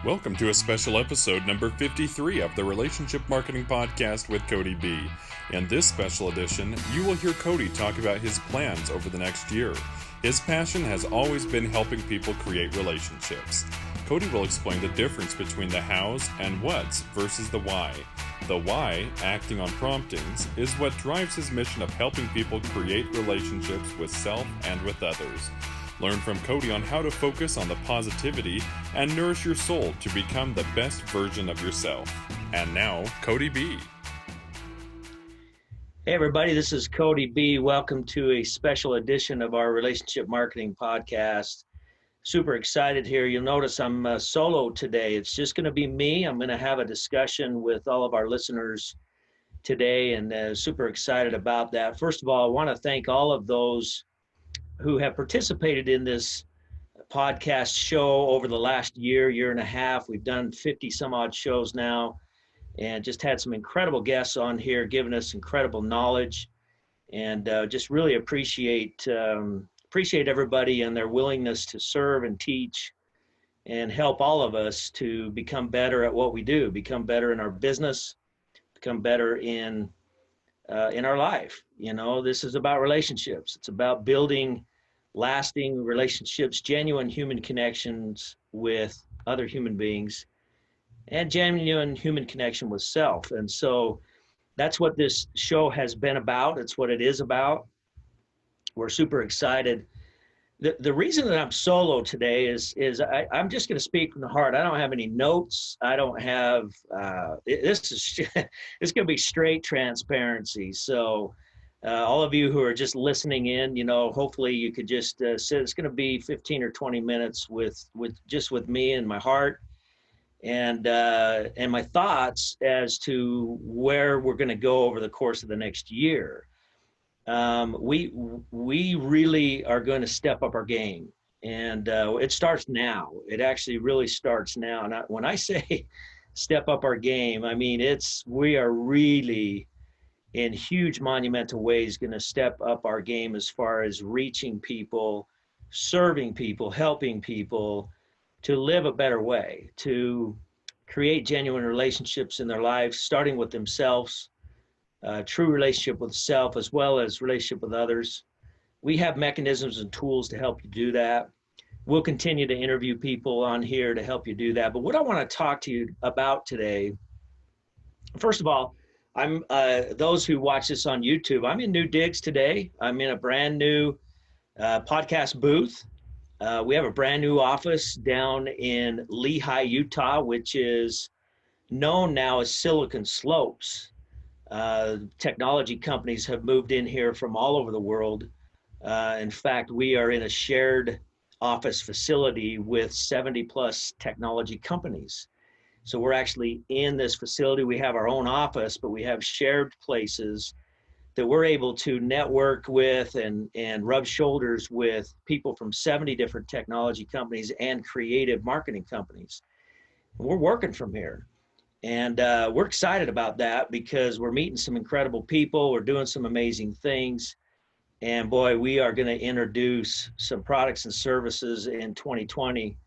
Welcome to a special episode number 53 of the Relationship Marketing Podcast with Kody B. In this special edition, you will hear Kody talk about his plans over the next year. His passion has always been helping people create relationships. Kody will explain the difference between the hows and whats versus the why. The why, acting on promptings, is what drives his mission of helping people create relationships with self and with others. Learn from Kody on how to focus on the positivity and nourish your soul to become the best version of yourself. And now, Kody B. Hey everybody, this is Kody B. Welcome to a special edition of our Relationship Marketing Podcast. Super excited here. You'll notice I'm solo today. It's just going to be me. I'm going to have a discussion with all of our listeners today, and super excited about that. First of all, I want to thank all of those who have participated in this podcast show over the last year and a half. We've done 50 some odd shows now and just had some incredible guests on here giving us incredible knowledge, and just really appreciate everybody and their willingness to serve and teach and help all of us to become better at what we do, become better in our business, become better in our life. You know, this is about relationships. It's about building lasting relationships, genuine human connections with other human beings, and genuine human connection with self. And so that's what this show has been about. It's what it is about. We're super excited. The reason that I'm solo today is I'm just going to speak from the heart. I don't have any notes. I don't have, this is it's going to be straight transparency. So all of you who are just listening in, you know, hopefully you could just sit. It's going to be 15 or 20 minutes with me and my heart and my thoughts as to where we're going to go over the course of the next year. We really are going to step up our game, and it starts now. It actually really starts now. And when I say step up our game, I mean we are really in huge monumental ways going to step up our game as far as reaching people, serving people, helping people to live a better way, to create genuine relationships in their lives, starting with themselves, true relationship with self as well as relationship with others. We have mechanisms and tools to help you do that. We'll continue to interview people on here to help you do that. But what I want to talk to you about today, first of all, I'm those who watch this on YouTube, I'm in New Digs today. I'm in a brand new podcast booth. We have a brand new office down in Lehi, Utah, which is known now as Silicon Slopes. Technology companies have moved in here from all over the world. In fact, we are in a shared office facility with 70 plus technology companies. So we're actually in this facility. We have our own office, but we have shared places that we're able to network with and rub shoulders with people from 70 different technology companies and creative marketing companies. We're working from here. And we're excited about that because we're meeting some incredible people. We're doing some amazing things. And boy, we are going to introduce some products and services in 2020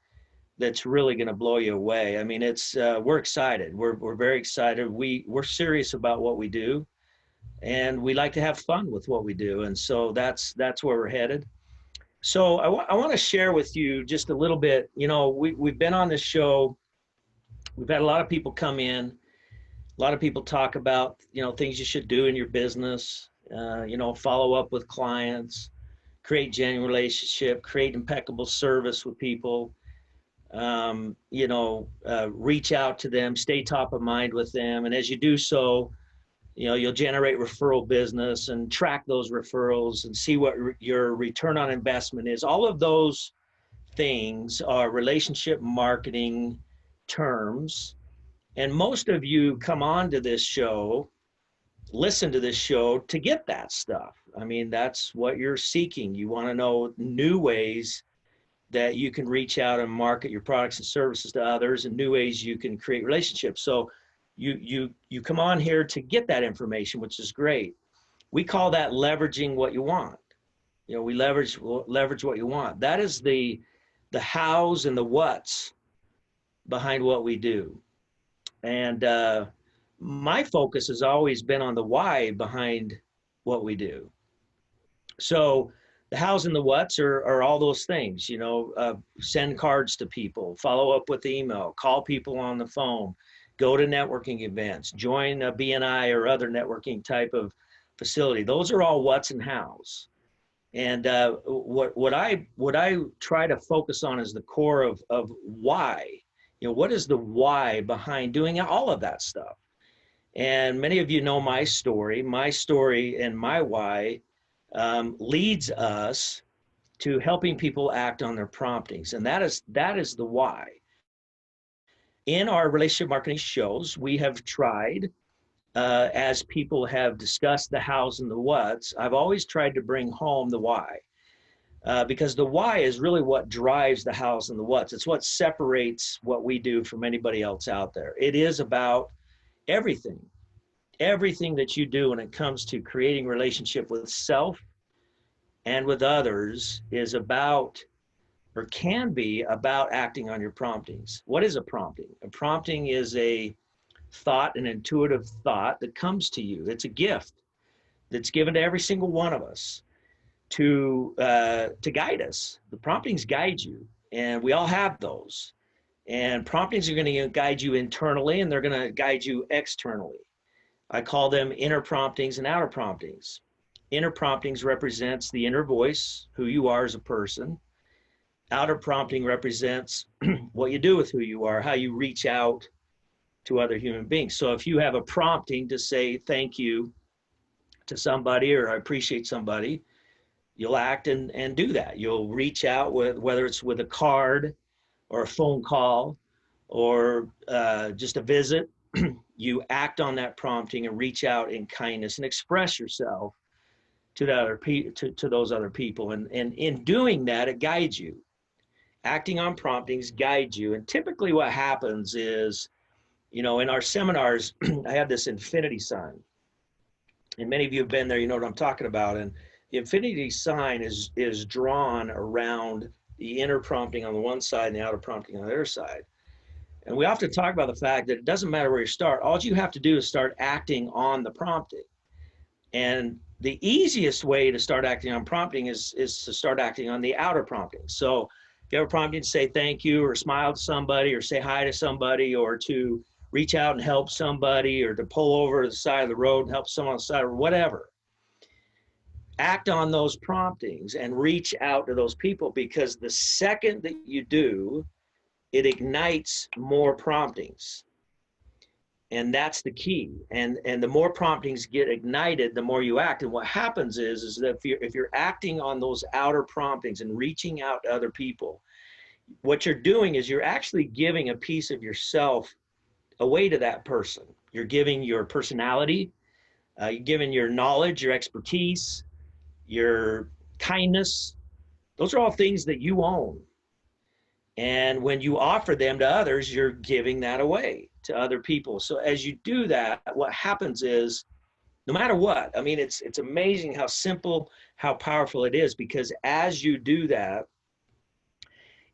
that's really going to blow you away. I mean, we're excited. We're very excited. We're serious about what we do, and we like to have fun with what we do. And so that's where we're headed. So I want to share with you just a little bit. You know, we've been on this show. We've had a lot of people come in, a lot of people talk about, you know, things you should do in your business, you know, follow up with clients, create genuine relationship, create impeccable service with people, you know, reach out to them, stay top of mind with them. And as you do so, you know, you'll generate referral business and track those referrals and see what your return on investment is. All of those things are relationship marketing terms, and most of you come on to this show, listen to this show to get that stuff. I mean, that's what you're seeking. You want to know new ways that you can reach out and market your products and services to others, and new ways you can create relationships. So you come on here to get that information, which is great. We call that leveraging what you want. You know, we leverage what you want. That is the hows and the whats behind what we do. And my focus has always been on the why behind what we do. So the hows and the whats are all those things, send cards to people, follow up with email, call people on the phone, go to networking events, join a BNI or other networking type of facility. Those are all whats and hows. And what I try to focus on is the core of why. What is the why behind doing all of that stuff? And many of you know my story. My story and my why leads us to helping people act on their promptings, and that is the why. In our relationship marketing shows, we have tried, as people have discussed the hows and the whats, I've always tried to bring home the why, because the why is really what drives the hows and the whats. It's what separates what we do from anybody else out there. It is about everything, everything that you do when it comes to creating relationship with self and with others is about, or can be about, acting on your promptings. What is a prompting? A prompting is a thought, an intuitive thought that comes to you. It's a gift that's given to every single one of us to guide us. The promptings guide you, and we all have those. And promptings are going to guide you internally, and they're going to guide you externally. I call them inner promptings and outer promptings. Inner promptings represents the inner voice, who you are as a person. Outer prompting represents what you do with who you are, how you reach out to other human beings. So if you have a prompting to say thank you to somebody, or I appreciate somebody, you'll act and do that. You'll reach out, with whether it's with a card or a phone call or just a visit. You act on that prompting and reach out in kindness and express yourself to those other people. And in doing that, it guides you. Acting on promptings guides you. And typically what happens is, in our seminars, I have this infinity sign. And many of you have been there, you know what I'm talking about. And the infinity sign is drawn around the inner prompting on the one side and the outer prompting on the other side. And we often talk about the fact that it doesn't matter where you start. All you have to do is start acting on the prompting. And the easiest way to start acting on prompting is to start acting on the outer prompting. So if you have a prompting to say thank you, or smile to somebody, or say hi to somebody, or to reach out and help somebody, or to pull over to the side of the road and help someone on the side, or whatever, act on those promptings and reach out to those people, because the second that you do, it ignites more promptings. And that's the key. And the more promptings get ignited, the more you act. And what happens is that if you're acting on those outer promptings and reaching out to other people, what you're doing is you're actually giving a piece of yourself away to that person. You're giving your personality, you're giving your knowledge, your expertise, your kindness. Those are all things that you own. And when you offer them to others, you're giving that away to other people. So as you do that, what happens is, no matter what, I mean, it's amazing how simple, how powerful it is, because as you do that,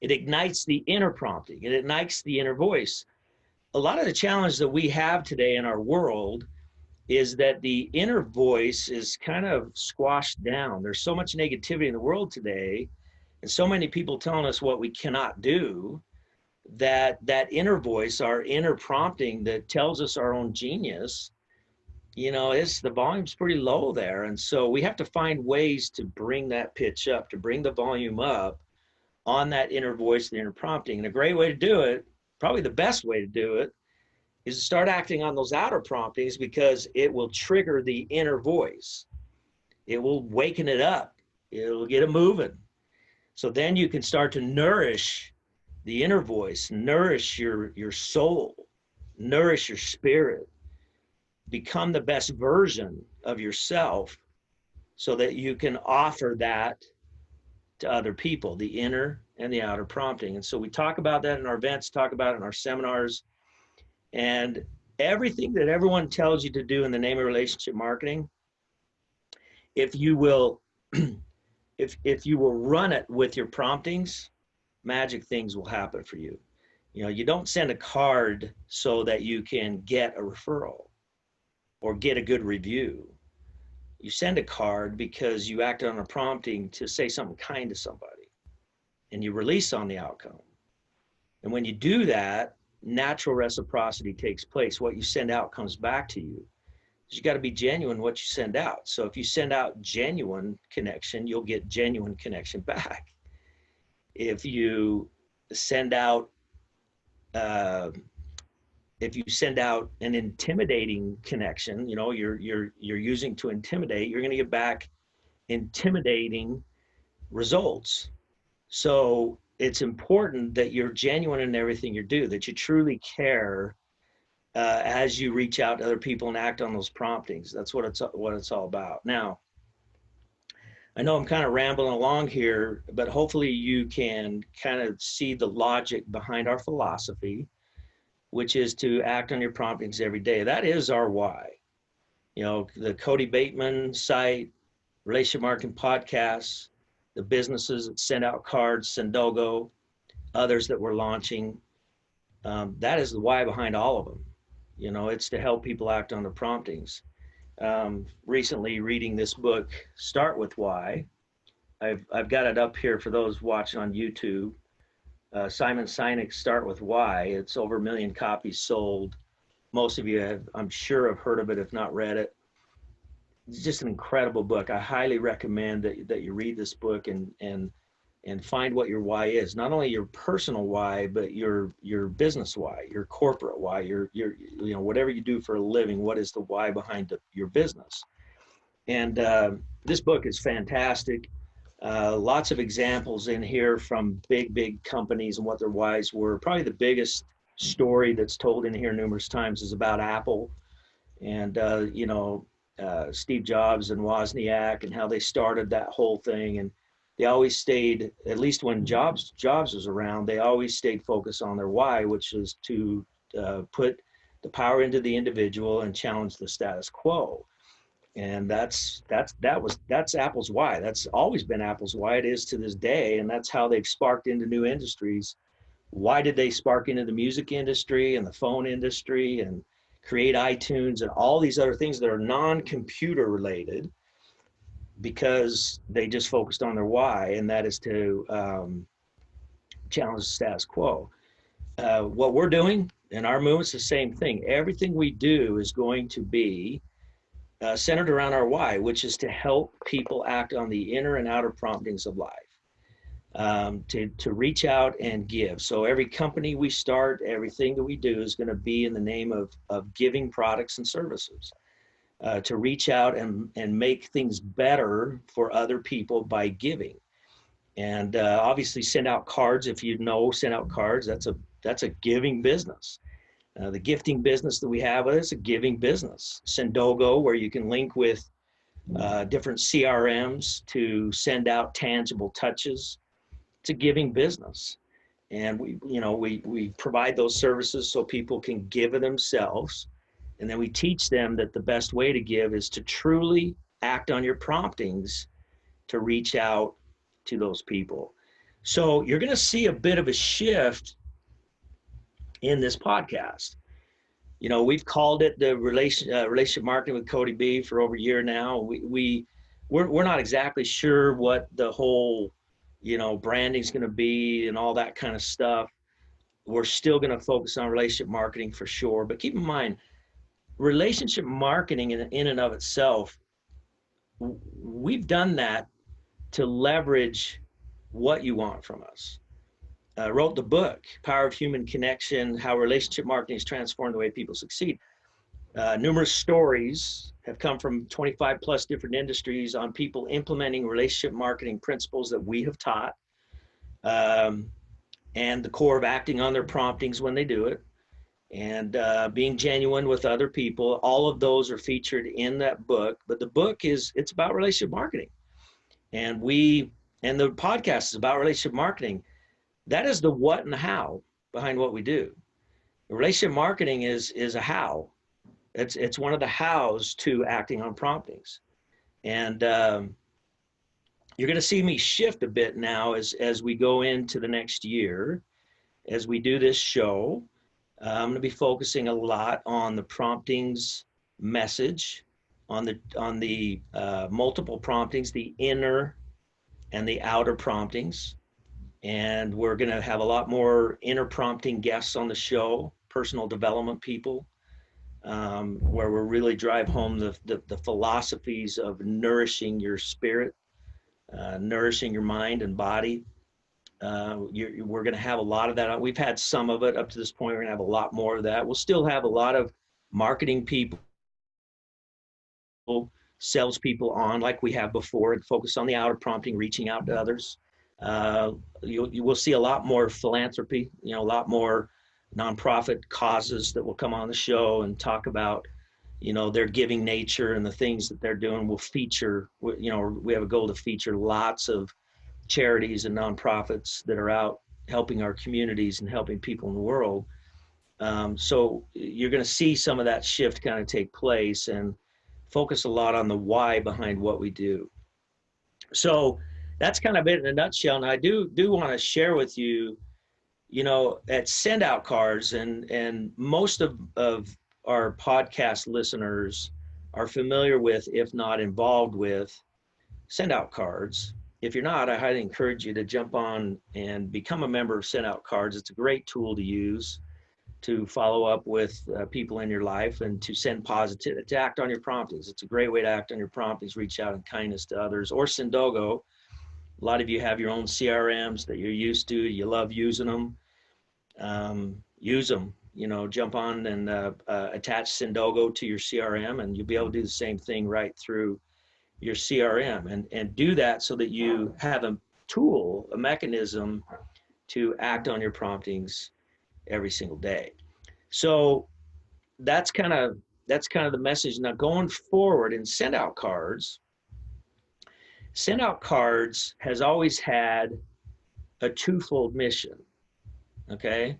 it ignites the inner prompting, it ignites the inner voice. A lot of the challenge that we have today in our world is that the inner voice is kind of squashed down. There's so much negativity in the world today, and so many people telling us what we cannot do, that inner voice, our inner prompting that tells us our own genius, the volume's pretty low there. And so we have to find ways to bring that pitch up, to bring the volume up on that inner voice, the inner prompting. And a great way to do it, probably the best way to do it, is to start acting on those outer promptings, because it will trigger the inner voice. It will waken it up. It'll get it moving. So then you can start to nourish the inner voice, nourish your soul, nourish your spirit, become the best version of yourself, so that you can offer that to other people, the inner and the outer prompting. And so we talk about that in our events, talk about it in our seminars, and everything that everyone tells you to do in the name of relationship marketing, if you will if you will run it with your promptings, magic things will happen for you. You don't send a card so that you can get a referral or get a good review. You send a card because you acted on a prompting to say something kind to somebody, and you release on the outcome. And when you do that, natural reciprocity takes place. What you send out comes back to you. You got to be genuine what you send out. So if you send out genuine connection, you'll get genuine connection back. If you send out uh, if you send out an intimidating connection, you're using to intimidate, you're going to get back intimidating results. So it's important that you're genuine in everything you do, that you truly care as you reach out to other people and act on those promptings. That's what it's all about. Now, I know I'm kind of rambling along here, but hopefully you can kind of see the logic behind our philosophy, which is to act on your promptings every day. That is our why. The Kody Bateman site, relationship marketing podcasts, the businesses that send out cards, Sendogo, others that we're launching. That is the why behind all of them. It's to help people act on the promptings. Recently reading this book, Start With Why. I've got it up here for those watching on YouTube. Simon Sinek's Start With Why. It's over 1 million copies sold. Most of you have, I'm sure, have heard of it, if not read it. It's just an incredible book. I highly recommend that you read this book and find what your why is. Not only your personal why, but your business why, your corporate why, your whatever you do for a living. What is the why behind your business? And this book is fantastic. Lots of examples in here from big companies and what their whys were. Probably the biggest story that's told in here numerous times is about Apple and Steve Jobs and Wozniak and how they started that whole thing. And they always stayed, at least when Jobs was around, they always stayed focused on their why, which is to put the power into the individual and challenge the status quo. And that's Apple's why. That's always been Apple's why. It is to this day, and that's how they've sparked into new industries. Why did they spark into the music industry and the phone industry and create iTunes and all these other things that are non-computer related? Because they just focused on their why, and that is to challenge the status quo. What we're doing in our movement's the same thing. Everything we do is going to be centered around our why, which is to help people act on the inner and outer promptings of life, to reach out and give. So every company we start, everything that we do is going to be in the name of giving products and services, to reach out and make things better for other people by giving. And obviously send out cards. If send out cards, that's a giving business. The gifting business that we have is a giving business. Sendogo, where you can link with different CRMs to send out tangible touches. It's a giving business. And we provide those services so people can give of themselves. And then we teach them that the best way to give is to truly act on your promptings to reach out to those people. So you're going to see a bit of a shift in this podcast. We've called it the relationship marketing with Kody B for over a year now. We're not exactly sure what the whole, branding is going to be and all that kind of stuff. We're still going to focus on relationship marketing for sure. But keep in mind, relationship marketing in and of itself, we've done that to leverage what you want from us. Wrote the book, Power of Human Connection, How Relationship Marketing has Transformed the Way People Succeed. Numerous stories have come from 25 plus different industries on people implementing relationship marketing principles that we have taught, and the core of acting on their promptings when they do it, and being genuine with other people. All of those are featured in that book. But the book it's about relationship marketing. And the podcast is about relationship marketing. That is the what and the how behind what we do. Relationship marketing is a how. It's one of the hows to acting on promptings. And you're going to see me shift a bit now as we go into the next year. as we do this show, I'm going to be focusing a lot on the promptings message, on the multiple promptings, the inner and the outer promptings. And we're going to have a lot more inner prompting guests on the show, personal development people, where we really drive home the philosophies of nourishing your spirit, nourishing your mind and body. We're going to have a lot of that. We've had some of it up to this point. We're going to have a lot more of that. We'll still have a lot of marketing people, salespeople on like we have before, and focus on the outer prompting, reaching out to others. You will see a lot more philanthropy, a lot more nonprofit causes that will come on the show and talk about, their giving nature and the things that they're doing. We'll feature, we have a goal to feature lots of charities and nonprofits that are out helping our communities and helping people in the world. So you're going to see some of that shift kind of take place and focus a lot on the why behind what we do. So that's kind of it in a nutshell. And I do want to share with you, at send out cards, and most of our podcast listeners are familiar with, if not involved with, send out cards. If you're not, I highly encourage you to jump on and become a member of Send Out Cards. It's a great tool to use to follow up with people in your life and to send positive, to act on your promptings. It's a great way to act on your promptings, reach out in kindness to others. Or Sendogo. A lot of you have your own CRMs that you're used to. You love using them. Use them. Jump on and attach Sendogo to your CRM, and you'll be able to do the same thing right through your CRM, and do that so that you have a tool, a mechanism to act on your promptings every single day. So that's kind of the message. Now going forward in Send Out Cards has always had a twofold mission. Okay.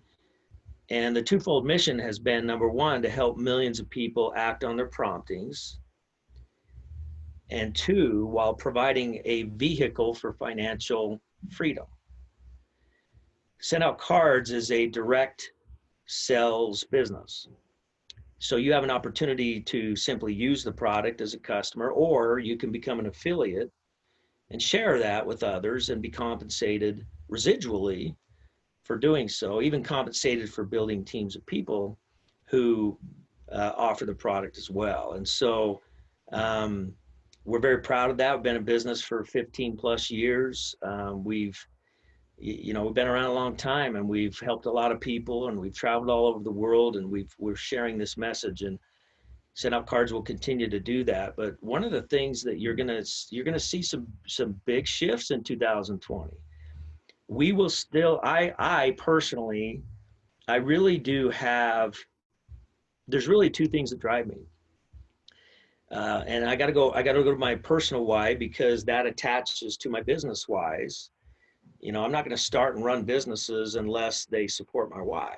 And the twofold mission has been, number one, to help millions of people act on their promptings, and two, while providing a vehicle for financial freedom. Send Out Cards is a direct sales business. So you have an opportunity to simply use the product as a customer, or you can become an affiliate and share that with others and be compensated residually for doing so, even compensated for building teams of people who offer the product as well. And so we're very proud of that. We've been in business for 15 plus years. We've been around a long time, and we've helped a lot of people, and we've traveled all over the world, and we're sharing this message, and Send Out Cards will continue to do that. But one of the things that you're gonna see some big shifts in 2020. We will still, I personally, I really do have, there's really two things that drive me. And I gotta go to my personal why, because that attaches to my business whys. I'm not gonna start and run businesses unless they support my why.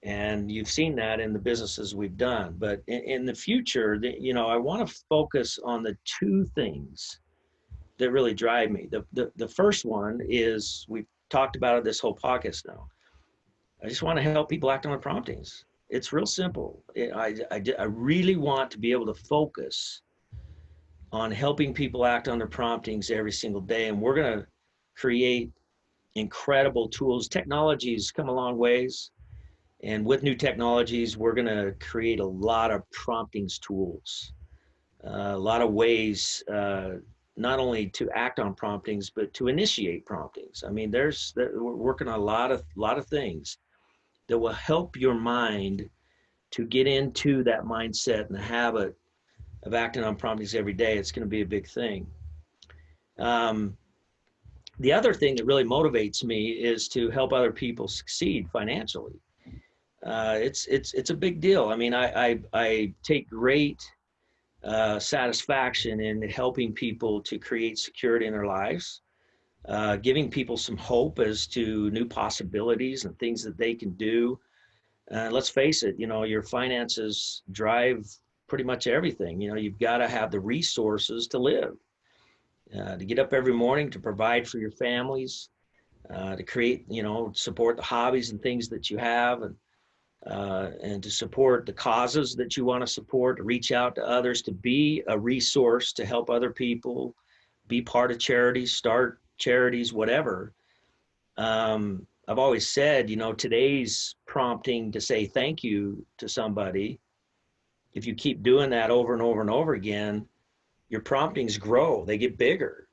And you've seen that in the businesses we've done. But in the future, I wanna focus on the two things that really drive me. The first one is, we've talked about it this whole podcast now. I just want to help people act on their promptings. It's real simple. I really want to be able to focus on helping people act on their promptings every single day. And we're going to create incredible tools. Technology's come a long ways. And with new technologies, we're going to create a lot of promptings tools, a lot of ways, not only to act on promptings, but to initiate promptings. I mean, we're working on a lot of things that will help your mind to get into that mindset and the habit of acting on promptings every day. It's going to be a big thing. The other thing that really motivates me is to help other people succeed financially. It's a big deal. I mean, I take great satisfaction in helping people to create security in their lives, giving people some hope as to new possibilities and things that they can do. Let's face it, your finances drive pretty much everything. You've got to have the resources to live, to get up every morning, to provide for your families, to create, support the hobbies and things that you have, and to support the causes that you want to support, to reach out to others, to be a resource to help other people, be part of charities, start charities, whatever. I've always said, today's prompting to say thank you to somebody, if you keep doing that over and over and over again, your promptings grow, they get bigger.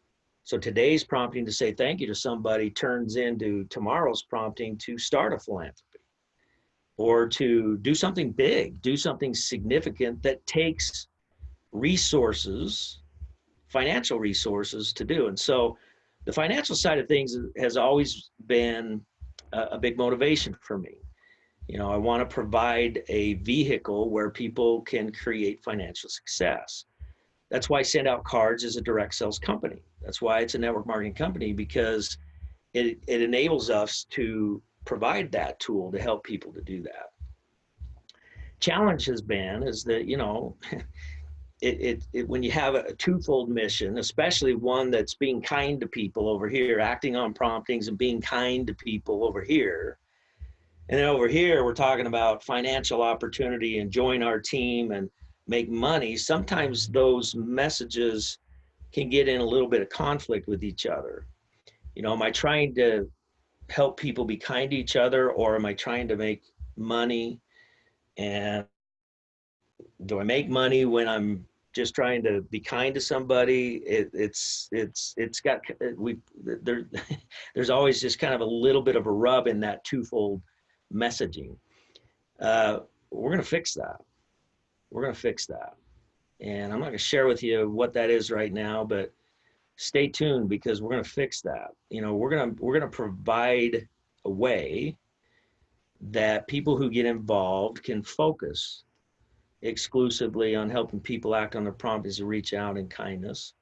So today's prompting to say thank you to somebody turns into tomorrow's prompting to start a philanthropy or to do something big, do something significant that takes resources, financial resources to do. And so the financial side of things has always been a big motivation for me. I want to provide a vehicle where people can create financial success. That's why Send Out Cards is a direct sales company. That's why it's a network marketing company, because it enables us to provide that tool to help people to do that. Challenge has been is that, when you have a twofold mission, especially one that's being kind to people over here, acting on promptings and being kind to people over here. And then over here, we're talking about financial opportunity and join our team and make money. Sometimes those messages can get in a little bit of conflict with each other. Am I trying to help people be kind to each other, or am I trying to make money? And do I make money when I'm just trying to be kind to somebody? There's always just kind of a little bit of a rub in that twofold messaging. We're going to fix that. We're going to fix that. And I'm not going to share with you what that is right now, but stay tuned, because we're going to fix that. We're going to provide a way that people who get involved can focus exclusively on helping people act on their promptings to reach out in kindness.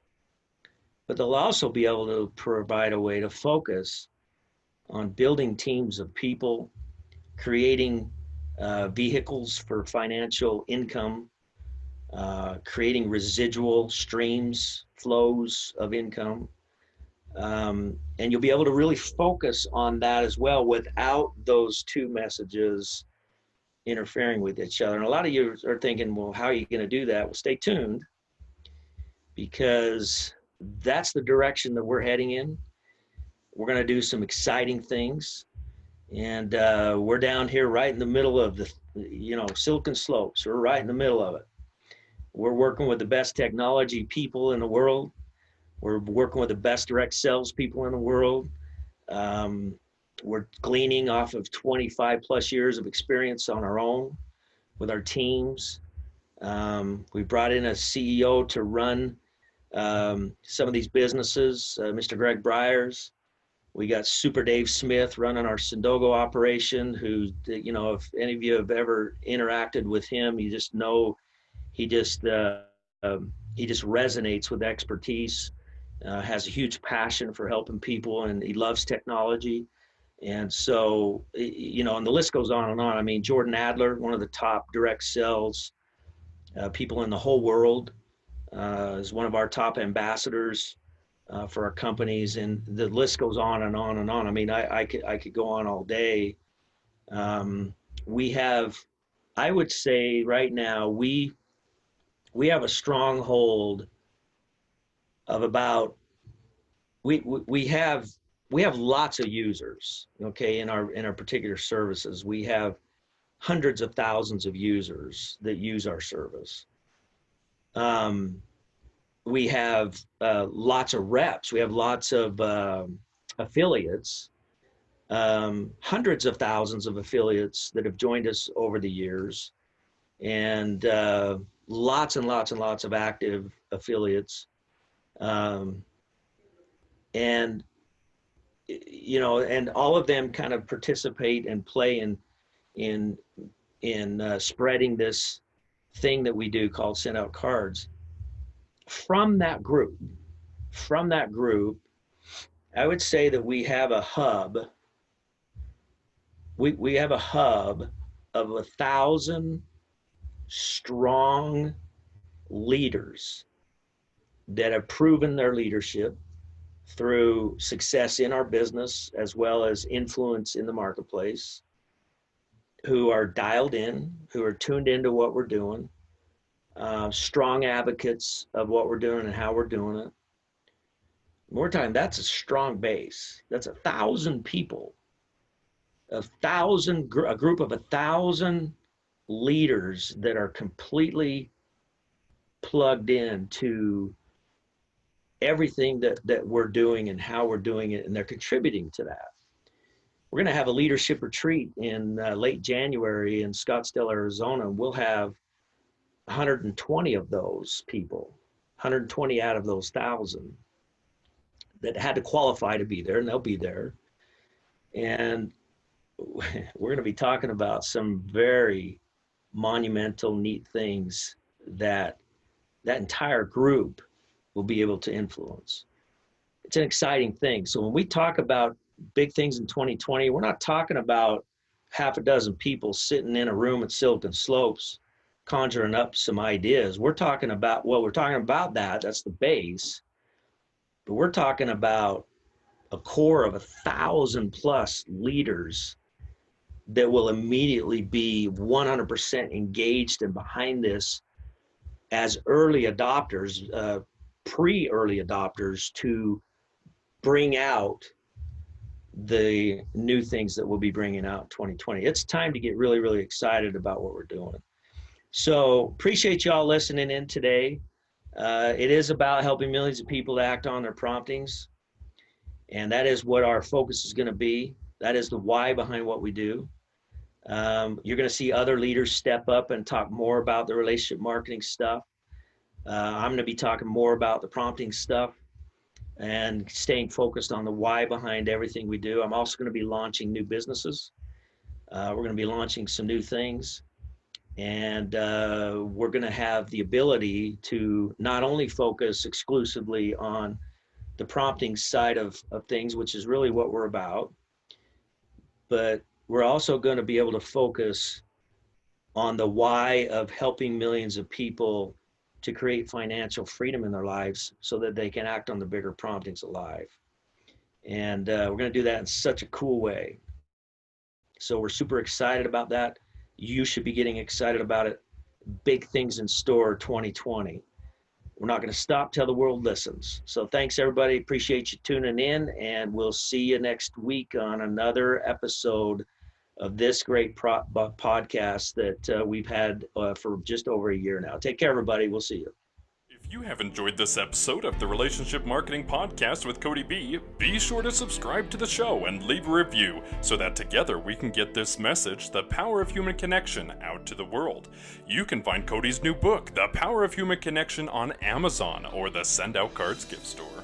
But they'll also be able to provide a way to focus on building teams of people, creating vehicles for financial income, creating residual streams, flows of income. And you'll be able to really focus on that as well without those two messages interfering with each other. And a lot of you are thinking, well, how are you going to do that? Well, stay tuned, because that's the direction that we're heading in. We're going to do some exciting things. And we're down here right in the middle of the, Silicon Slopes. We're right in the middle of it. We're working with the best technology people in the world. We're working with the best direct sales people in the world. We're gleaning off of 25 plus years of experience on our own with our teams. We brought in a CEO to run some of these businesses, Mr. Greg Briers. We got Super Dave Smith running our Sendogo operation, who, if any of you have ever interacted with him, you just know he just resonates with expertise, has a huge passion for helping people, and he loves technology. And so, and the list goes on and on. I mean, Jordan Adler, one of the top direct sales people in the whole world, is one of our top ambassadors for our companies, and the list goes on and on and on. I mean, I could go on all day. We have, I would say right now, we have a stronghold of about, we have lots of users, okay, in our particular services. We have hundreds of thousands of users that use our service. We have lots of reps. We have lots of affiliates, hundreds of thousands of affiliates that have joined us over the years, and lots and lots and lots of active affiliates. And and all of them kind of participate and play in spreading this thing that we do called Send Out Cards. From that group, I would say that we have a hub. We have a hub of 1,000 strong leaders that have proven their leadership, through success in our business as well as influence in the marketplace, who are dialed in, who are tuned into what we're doing, strong advocates of what we're doing and how we're doing it. More time, that's a strong base. That's 1,000 people, a group of 1,000 leaders that are completely plugged into everything that we're doing and how we're doing it, and they're contributing to that. We're going to have a leadership retreat in late January in Scottsdale, Arizona. We'll have 120 of those people, 120 out of those 1,000 that had to qualify to be there, and they'll be there. And we're going to be talking about some very monumental, neat things that entire group will be able to influence. It's an exciting thing. So when we talk about big things in 2020, we're not talking about half a dozen people sitting in a room at Silicon Slopes conjuring up some ideas. We're talking about, that's the base, but we're talking about a core of 1,000 plus leaders that will immediately be 100% engaged and behind this as early adopters, pre-early adopters, to bring out the new things that we'll be bringing out in 2020. It's time to get really, really excited about what we're doing. So appreciate y'all listening in today. It is about helping millions of people to act on their promptings. And that is what our focus is going to be. That is the why behind what we do. You're going to see other leaders step up and talk more about the relationship marketing stuff. I'm going to be talking more about the prompting stuff and staying focused on the why behind everything we do. I'm also going to be launching new businesses. We're going to be launching some new things. And we're going to have the ability to not only focus exclusively on the prompting side of things, which is really what we're about, but we're also going to be able to focus on the why of helping millions of people to create financial freedom in their lives so that they can act on the bigger promptings of life. And we're going to do that in such a cool way. So we're super excited about that. You should be getting excited about it. Big things in store 2020. We're not going to stop till the world listens. So thanks, everybody. Appreciate you tuning in, and we'll see you next week on another episode of this great podcast that we've had for just over a year now. Take care, everybody. We'll see you. If you have enjoyed this episode of the Relationship Marketing Podcast with Kody B, be sure to subscribe to the show and leave a review so that together we can get this message, The Power of Human Connection, out to the world. You can find Kody's new book, The Power of Human Connection, on Amazon or the Send Out Cards gift store.